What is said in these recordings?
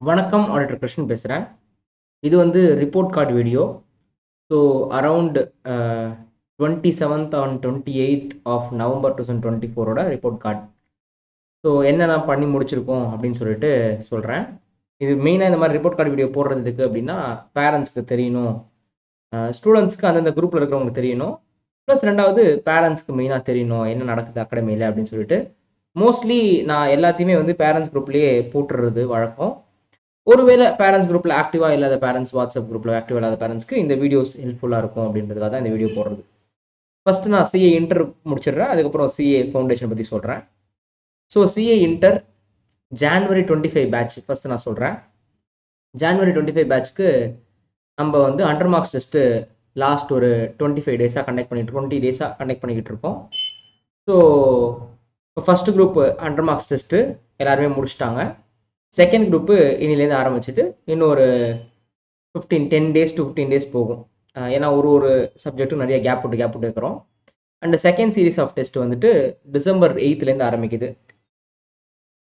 வணக்கம் ஆடிட்டர் கிருஷ்ணன் பேசுகிறேன். இது வந்து report card video. So around 27th on 28th of November 2024 report card. So என்னென்ன பண்ணி முடிச்சிருக்கோம் அப்படின்னு சொல்லிட்டு சொல்கிறேன். இது மெயினாக இந்த மாதிரி ரிப்போர்ட் கார்டு வீடியோ போடுறதுக்கு அப்படின்னா பேரண்ட்ஸ்க்கு தெரியணும், ஸ்டூடெண்ட்ஸ்க்கு அந்தந்த குரூப்பில் இருக்கிறவங்களுக்கு தெரியணும், ப்ளஸ் ரெண்டாவது பேரண்ட்ஸ்க்கு மெயினாக தெரியணும் என்ன நடக்குது அகாடமியில் அப்படின்னு சொல்லிட்டு மோஸ்ட்லி நான் எல்லாத்தையுமே வந்து பேரண்ட்ஸ் குரூப்லேயே போட்டுடுறது வழக்கம். ஒருவேளை பேரண்ட்ஸ் குரூப்பில் ஆக்டிவாக இல்லாத பேரண்ட்ஸ், வாட்ஸ்அப் குரூப்பில் ஆக்டிவாக இல்லாத பேரண்ட்ஸ்க்கு இந்த வீடியோஸ் ஹெல்ப்ஃபுல்லாக இருக்கும் அப்படின்றதுக்காக தான் இந்த வீடியோ போடுறது. ஃபஸ்ட்டு நான் சிஏ இன்டர் முடிச்சிடுறேன், அதுக்கப்புறம் சிஏ ஃபவுண்டேஷன் பற்றி சொல்கிறேன். So CA inter January 25 batch first நான் சொல்கிறேன். ஜான்வரி 25 பேட்ச்க்கு நம்ம வந்து அண்டர் மார்க்ஸ் டெஸ்ட்டு லாஸ்ட் ஒரு 25 டேஸாக கண்டக்ட் பண்ணிட்டு 20 டேஸாக கண்டக்ட் பண்ணிக்கிட்டு இருக்கோம். So first group hundred marks test எல்லாருமே முடிச்சிட்டாங்க. செகண்ட் குரூப்பு இன்னிலேருந்து ஆரம்பிச்சுட்டு இன்னும் ஒரு 10 days to 15 days போகும். ஏன்னா ஒரு சப்ஜெக்ட்டும் நிறைய கேப் விட்டு இருக்கிறோம். And second series of test வந்துட்டு டிசம்பர் 8லேருந்து ஆரம்பிக்குது.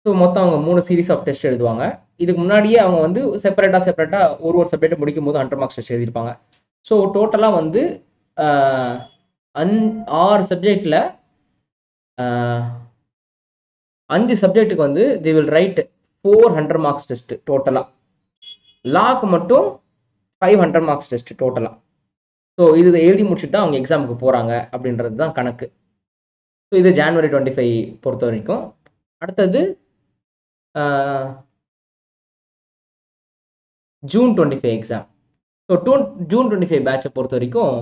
ஸோ மொத்தம் அவங்க 3 சீரீஸ் ஆஃப் டெஸ்ட் எழுதுவாங்க. இதுக்கு முன்னாடியே அவங்க வந்து செப்பரேட்டாக ஒரு சப்ஜெக்ட் முடிக்கும் போது அண்டர் மார்க்ஸ் டெஸ்ட் எழுதியிருப்பாங்க. ஸோ டோட்டலாக வந்து 6 சப்ஜெக்டில் 5 சப்ஜெக்ட்டுக்கு வந்து they will write 400 marks test டோட்டலாக. லாக்கு மட்டும் 500 மார்க்ஸ் டெஸ்ட் டோட்டலாக. ஸோ இது எழுதி முடிச்சுட்டு தான் அவங்க எக்ஸாமுக்கு போகிறாங்க அப்படின்றது தான் கணக்கு. ஸோ இது ஜான்வரி 25 பொறுத்த வரைக்கும். அடுத்தது ஜூன் 25 எக்ஸாம். ஸோ ஜூன் 25 பேட்சை பொறுத்த வரைக்கும்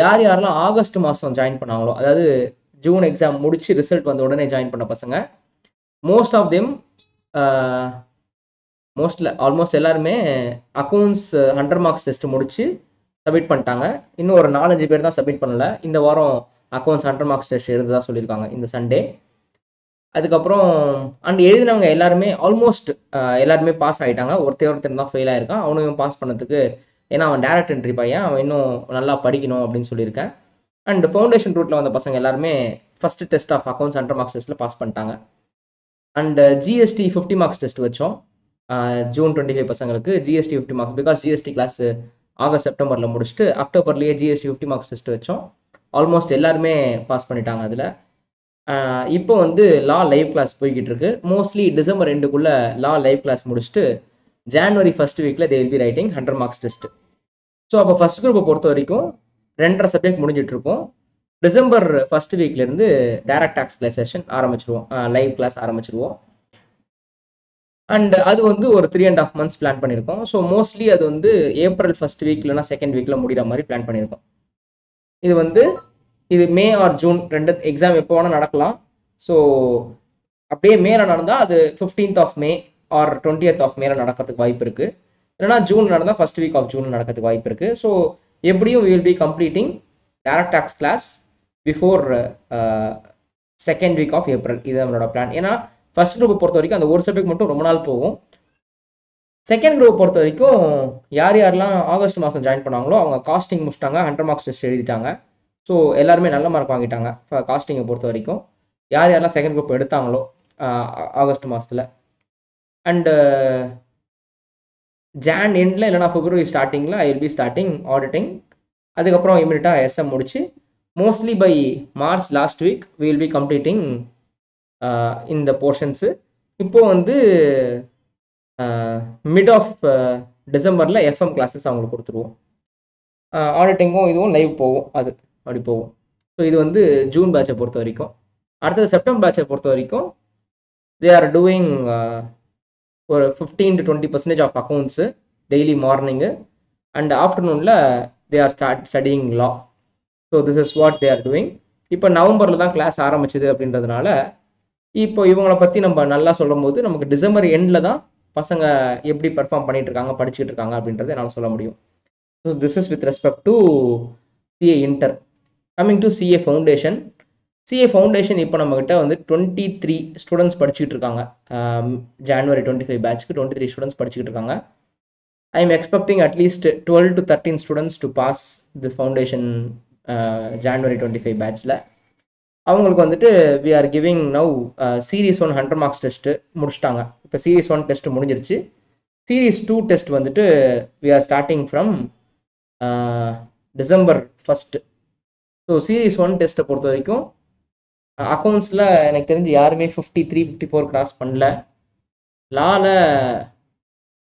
யாரெல்லாம் ஆகஸ்ட் மாதம் ஜாயின் பண்ணாங்களோ, அதாவது ஜூன் எக்ஸாம் முடிச்சு ரிசல்ட் வந்த உடனே ஜாயின் பண்ண பசங்க, மோஸ்ட் ஆஃப் தெம் ஆல்மோஸ்ட் எல்லாருமே அக்கௌண்ட்ஸ் 100 மார்க்ஸ் டெஸ்ட் முடிச்சு சப்மிட் பண்ணிட்டாங்க. இன்னும் ஒரு 4-5 பேர் தான் சப்மிட் பண்ணல. இந்த வாரம் அக்கௌண்ட்ஸ் 100 மார்க்ஸ் டெஸ்ட் எழுதுதா சொல்லியிருக்காங்க இந்த சண்டே. அதுக்கப்புறம் எழுதினவங்க எல்லாருமே ஆல்மோஸ்ட் எல்லாருமே பாஸ் ஆகிட்டாங்க. ஒருத்தர் தான் ஃபெயில் ஆயிருக்கான். அவனையும் பாஸ் பண்ணதுக்கு, ஏன்னா அவன் டேரக்ட் என்ட்ரி பையன், அவன் இன்னும் நல்லா படிக்கணும் அப்படின்னு சொல்லியிருக்கேன். அண்ட் ஃபவுண்டேஷன் ரூட்டில் வந்த பசங்க எல்லாருமே first test of accounts 100 marks டெஸ்ட்டில் பாஸ் பண்ணிட்டாங்க. அண்ட் ஜிஎஸ்டி 50 மார்க்ஸ் டெஸ்ட் வச்சோம் ஜூன் 25 பசங்களுக்கு. GST 50 marks, because GST class August செப்டம்பரில் முடிச்சுட்டு அக்டோபர்லேயே ஜிஎஸ்டி 50 மார்க்ஸ் டெஸ்ட் வச்சோம். ஆல்மோஸ்ட் எல்லாருமே பாஸ் பண்ணிட்டாங்க. அதில் இப்போ வந்து லா லைவ் கிளாஸ் போய்கிட்டு இருக்கு. மோஸ்ட்லி டிசம்பர் 2க்குள்ளே லா லைவ் கிளாஸ் முடிச்சுட்டு ஜான்வரி ஃபர்ஸ்ட் வீக்கில் they will be writing 100 marks test. So அப்போ ஃபர்ஸ்ட் குரூப்பை பொறுத்த வரைக்கும் 2.5 சப்ஜெக்ட் முடிஞ்சிட்டு இருக்கோம். டிசம்பர் ஃபர்ஸ்ட் வீக்லேருந்து டைரக்ட் டாக்ஸ் கிளாஸ் செஷன் ஆரம்பிச்சிருவோம், லைவ் கிளாஸ் ஆரம்பிச்சிருவோம். அண்ட் அது வந்து ஒரு 3.5 months பிளான் பண்ணியிருக்கோம். ஸோ மோஸ்ட்லி அது வந்து ஏப்ரல் ஃபர்ஸ்ட் வீக் இல்லைனா செகண்ட் வீக்கில் முடிகிற மாதிரி பிளான் பண்ணியிருக்கோம். இது வந்து மே ஆர் ஜூன் 2 எக்ஸாம் எப்போ வேணால் நடக்கலாம். ஸோ அப்படியே மேல நடந்தால் அது 15th of May or 20th of May நடக்கிறதுக்கு வாய்ப்பு இருக்குது. இல்லைனா ஜூன் நடந்தால் ஃபர்ஸ்ட் வீக் ஆஃப் ஜூன் நடக்கிறதுக்கு வாய்ப்பு இருக்குது. ஸோ எப்படியும் will be completing direct tax class before second week of April. இது நம்மளோட பிளான். ஏன்னா ஃபர்ஸ்ட் குரூப்பை பொறுத்த வரைக்கும் அந்த ஒரு சப்ஜெக்ட் மட்டும் ரொம்ப நாள் போகும். செகண்ட் குரூப் பொறுத்த வரைக்கும் யாரெல்லாம் ஆகஸ்ட் மாதம் ஜாயின் பண்ணாங்களோ அவங்க காஸ்டிங் முடிச்சிட்டாங்க, 100 மார்க்ஸ் டெஸ்ட் எழுதிட்டாங்க. ஸோ எல்லாருமே நல்ல மார்க் வாங்கிட்டாங்க காஸ்டிங்கை பொறுத்த வரைக்கும். யாரெல்லாம் செகண்ட் குரூப் எடுத்தாங்களோ ஆகஸ்ட் மாதத்தில். அண்டு ஜான் எண்டில் இல்லைனா பிப்ரவரி ஸ்டார்டிங்கில் I will be starting auditing. அதுக்கப்புறம் இமீடியட்டாக எஸ்எம் முடிச்சு mostly by March last week we will be completing இந்த போர்ஷன்ஸு. இப்போது வந்து மிட் ஆஃப் டிசம்பரில் எஃப்எம் கிளாஸஸ் அவங்களுக்கு கொடுத்துருவோம். ஆடிட்டிங்கும் இதுவும் லைவ் போகும், அது அப்படி போகும். ஸோ இது வந்து ஜூன் பேட்சை பொறுத்த வரைக்கும். அடுத்தது செப்டம்பர் பேட்சை பொறுத்த வரைக்கும் தே ஆர் டூயிங் ஒரு 15 to 20% of accounts daily morning. And ஆஃப்டர்நூனில் they are studying law. So this is what they are doing. இப்போ நவம்பரில் தான் கிளாஸ் ஆரம்பிச்சுது அப்படின்றதுனால இப்போ இவங்களை பற்றி நம்ம நல்லா சொல்லும் போது நமக்கு டிசம்பர் எண்டில் தான் பசங்க எப்படி பெர்ஃபார்ம் பண்ணிட்டு இருக்காங்க, படிச்சுக்கிட்டு இருக்காங்க அப்படின்றத என்னால் சொல்ல முடியும். So this is with respect to CA inter. Coming to CA foundation. CA foundation இப்போ நம்மக்கிட்ட வந்து 23 ஸ்டூடெண்ட்ஸ் படிச்சுக்கிட்டு இருக்காங்க. ஜான்வரி 25 பேட்ச்க்கு 23 ஸ்டூடெண்ட்ஸ் படிச்சுக்கிட்டு இருக்காங்க. I am expecting at least 12 to 13 students to pass the foundation January 25 பேட்சில். அவங்களுக்கு வந்துட்டு we are giving now series 100 marks test முடிச்சிட்டாங்க. இப்போ சீரீஸ் 1 டெஸ்ட் முடிஞ்சிருச்சு. சீரீஸ் 2 டெஸ்ட் வந்துட்டு we are starting from December 1. So series 1 டெஸ்ட்டை பொறுத்த வரைக்கும் அக்கௌண்ட்ஸில் எனக்கு தெரிஞ்சு யாருமே 53-54 கிராஸ் பண்ணல. லால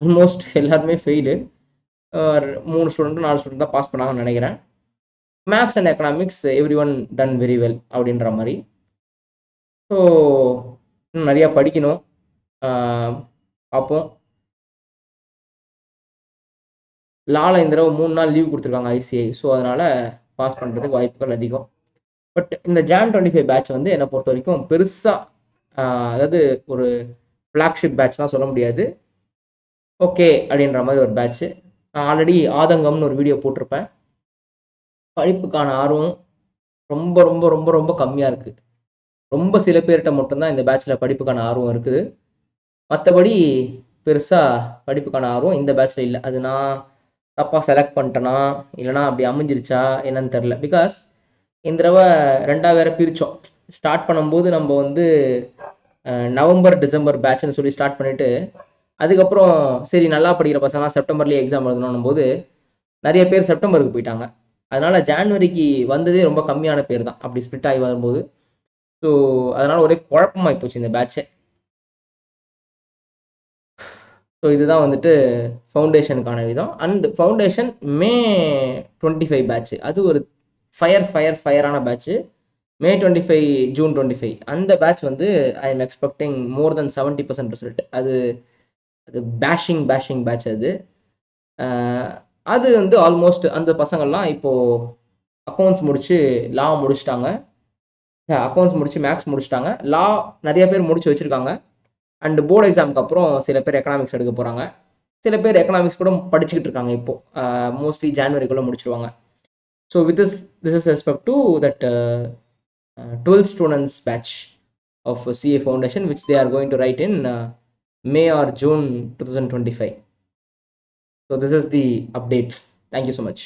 ஆல்மோஸ்ட் எல்லாருமே ஃபெயிலு. 3 ஸ்டூடெண்ட் 4 ஸ்டூடெண்ட் தான் பாஸ் பண்ணாங்கன்னு நினைக்கிறேன். Maths and economics every one done very well அப்படின்ற மாதிரி. ஸோ இன்னும் நிறையா படிக்கணும், பார்ப்போம். லால இந்த தடவை 3 நாள் லீவ் கொடுத்துருக்காங்க ICI. ஸோ அதனால் பாஸ் பண்ணுறதுக்கு வாய்ப்புகள் அதிகம். பட் இந்த Jan 25 பேட்ச் வந்து என்னை பொறுத்த வரைக்கும் பெருசாக, அதாவது ஒரு ஃப்ளாக்ஷிப் பேட்ச்லாம் சொல்ல முடியாது, ஓகே அப்படின்ற மாதிரி ஒரு பேட்ச்சு. நான் ஆல்ரெடி ஆதங்கம்னு ஒரு வீடியோ போட்டிருப்பேன். படிப்புக்கான ஆர்வம் ரொம்ப ரொம்ப ரொம்ப ரொம்ப கம்மியாக இருக்குது. ரொம்ப சில பேர்கிட்ட மட்டும்தான் இந்த பேட்சில் படிப்புக்கான ஆர்வம் இருக்குது. மற்றபடி பெருசாக படிப்புக்கான ஆர்வம் இந்த பேட்சில் இல்லை. அது நான் தப்பாக செலக்ட் பண்ணிட்டேனா இல்லைனா அப்படி அமைஞ்சிருச்சா என்னன்னு தெரில. பிகாஸ் இந்த தடவை 2ஆக வேறு பிரித்தோம். ஸ்டார்ட் பண்ணும்போது நம்ம வந்து நவம்பர் டிசம்பர் பேட்ச்னு சொல்லி ஸ்டார்ட் பண்ணிவிட்டு, அதுக்கப்புறம் சரி நல்லா படிக்கிற பசங்களாம் செப்டம்பர்லேயே எக்ஸாம் எழுதணும் போது நிறைய பேர் செப்டம்பருக்கு போயிட்டாங்க. அதனால் ஜான்வரிக்கு வந்ததே ரொம்ப கம்மியான பேர் தான் அப்படி ஸ்ப்ளிட் ஆகி வரும்போது. ஸோ அதனால் ஒரே குழப்பமாகி போச்சு இந்த பேட்சே. ஸோ இதுதான் வந்துட்டு ஃபவுண்டேஷனுக்கான விதம். அண்ட் ஃபவுண்டேஷன் May 25 பேட்ச்சு, அது ஒரு ஃபயரான பேட்ச்சு. May 25 June 25 அந்த பேட்ச் வந்து ஐ am expecting more then 70% result. அது பேஷிங் பேட்ச். அது வந்து ஆல்மோஸ்ட் அந்த பசங்கள்லாம் இப்போது அக்கௌண்ட்ஸ் முடிச்சு லா முடிச்சிட்டாங்க, அக்கௌண்ட்ஸ் முடிச்சு மேக்ஸ் முடிச்சிட்டாங்க, லா நிறைய பேர் முடிச்சு வச்சுருக்காங்க. அண்ட் போர்டு எக்ஸாமுக்கு அப்புறம் சில பேர் எக்கனாமிக்ஸ் எடுக்க போகிறாங்க. சில பேர் எக்கனாமிக்ஸ் கூட படிச்சுக்கிட்டு இருக்காங்க. இப்போது மோஸ்ட்லி ஜான்வரிக்குள்ளே முடிச்சிடுவாங்க. So with this is respect to that 12 students batch of CA Foundation, which they are going to write in May or June 2025. So this is the updates. Thank you so much.